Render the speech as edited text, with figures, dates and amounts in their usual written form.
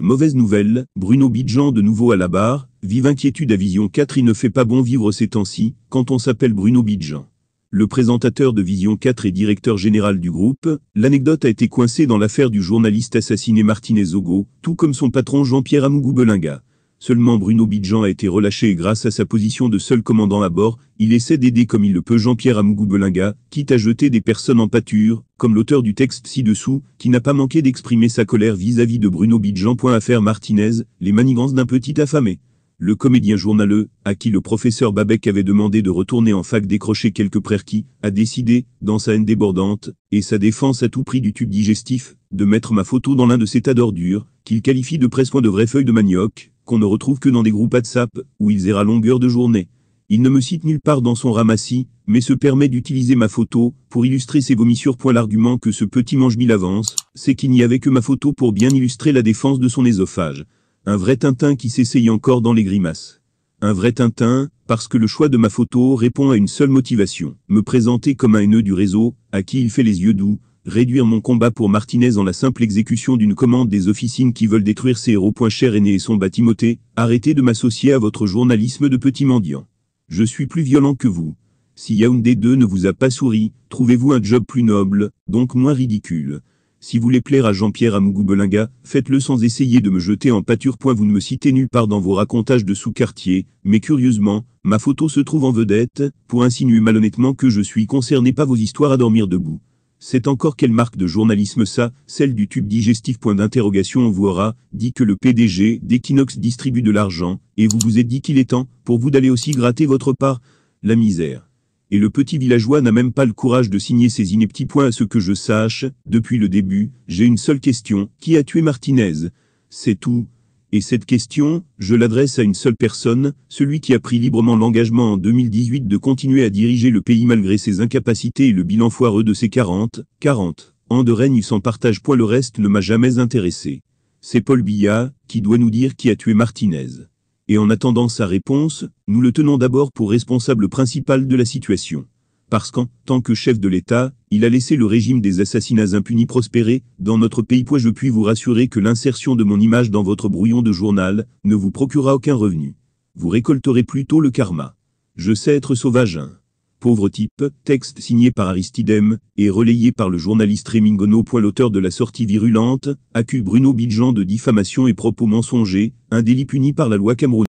Mauvaise nouvelle, Bruno Bidjan de nouveau à la barre, vive inquiétude à Vision 4. Il ne fait pas bon vivre ces temps-ci, quand on s'appelle Bruno Bidjan. Le présentateur de Vision 4 et directeur général du groupe, l'anecdote a été coincée dans l'affaire du journaliste assassiné Martinez Zogo, tout comme son patron Jean-Pierre Amougou-Belinga. Seulement Bruno Bidjan a été relâché et grâce à sa position de seul commandant à bord, il essaie d'aider comme il le peut Jean-Pierre Amougou-Belinga, quitte à jeter des personnes en pâture, comme l'auteur du texte ci-dessous, qui n'a pas manqué d'exprimer sa colère vis-à-vis de Bruno Bidjan. Affaire Martinez, les manigances d'un petit affamé. Le comédien journaleux, à qui le professeur Babec avait demandé de retourner en fac décrocher quelques prérequis, a décidé, dans sa haine débordante, et sa défense à tout prix du tube digestif, de mettre ma photo dans l'un de ces tas d'ordures, qu'il qualifie de presque de vraies feuilles de manioc, qu'on ne retrouve que dans des groupes WhatsApp, où ils errent à longueur de journée. Il ne me cite nulle part dans son ramassis, mais se permet d'utiliser ma photo, pour illustrer ses vomissures. L'argument que ce petit mange-mille avance, c'est qu'il n'y avait que ma photo pour bien illustrer la défense de son œsophage. Un vrai Tintin qui s'essaye encore dans les grimaces. Un vrai Tintin, parce que le choix de ma photo répond à une seule motivation, me présenter comme un haineux du réseau, à qui il fait les yeux doux, réduire mon combat pour Martinez en la simple exécution d'une commande des officines qui veulent détruire ses héros. Cher aîné et son bas Timothée, arrêtez de m'associer à votre journalisme de petit mendiant. Je suis plus violent que vous. Si Yaoundé 2 ne vous a pas souri, trouvez-vous un job plus noble, donc moins ridicule. Si vous voulez plaire à Jean-Pierre Amougou-Belinga, faites-le sans essayer de me jeter en pâture. Vous ne me citez nulle part dans vos racontages de sous-quartier, mais curieusement, ma photo se trouve en vedette, pour insinuer malhonnêtement que je suis concerné par vos histoires à dormir debout. C'est encore quelle marque de journalisme ça, celle du tube digestif? On vous aura dit que le PDG d'Equinox distribue de l'argent, et vous vous êtes dit qu'il est temps, pour vous d'aller aussi gratter votre part. La misère. Et le petit villageois n'a même pas le courage de signer ses inepties. À ce que je sache, depuis le début, j'ai une seule question, qui a tué Martinez? C'est tout. Et cette question, je l'adresse à une seule personne, celui qui a pris librement l'engagement en 2018 de continuer à diriger le pays malgré ses incapacités et le bilan foireux de ses 40 ans de règne sans partage. Le reste ne m'a jamais intéressé. C'est Paul Biya, qui doit nous dire qui a tué Martinez. Et en attendant sa réponse, nous le tenons d'abord pour responsable principal de la situation. Parce qu'en tant que chef de l'État, il a laissé le régime des assassinats impunis prospérer dans notre pays. Je puis vous rassurer que l'insertion de mon image dans votre brouillon de journal ne vous procurera aucun revenu. Vous récolterez plutôt le karma. Je sais être sauvage. Pauvre type, texte signé par Aristidem, et relayé par le journaliste Rémi Ngono. L'auteur de la sortie virulente accuse Bruno Bidjan de diffamation et propos mensongers, un délit puni par la loi camerounaise.